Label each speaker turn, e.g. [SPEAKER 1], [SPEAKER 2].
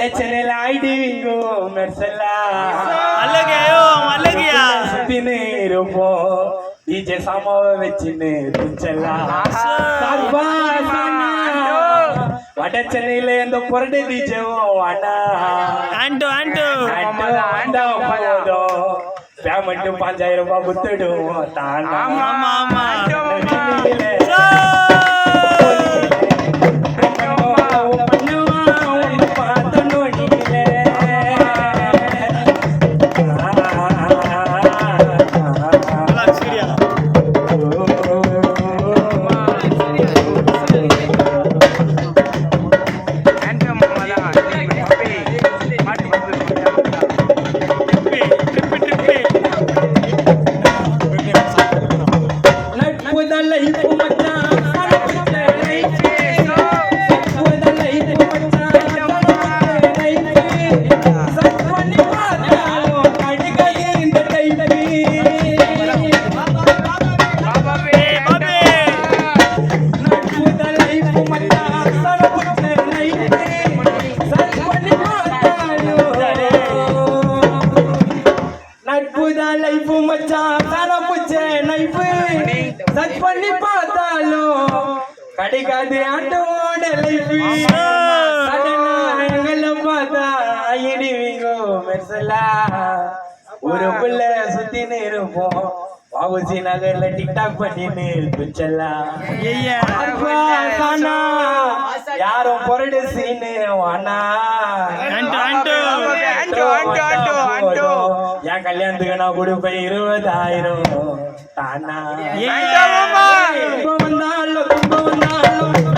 [SPEAKER 1] வடச்சனையில் ஆயிடுவீங்கோ மெர்சலா சுத்தினே இருப்போம் டிஜே சாமாவை வச்சுன்னு துச்சலாம் வடச்சனையில இந்த புரண்டு டிஜேவும் போதும் பேமெண்ட் 5000 ரூபாய் குத்துடுவோம் தானா பண்ணி பார்த்தாலும் கிடைக்காது ஆட்டோட எங்களை பார்த்தா இடிவீங்கோ மெர்சலா ஒரு புள்ள சுத்தின்னு இருப்போம் வாவுசி நகர்ல டிக்டாக் பண்ணின்னு துச்சலா யாரும் பொருடு சீனு வானா என் கல்யாணத்துக்கு நான் கொடுப்பேன் 20000 தானா வந்தாலும்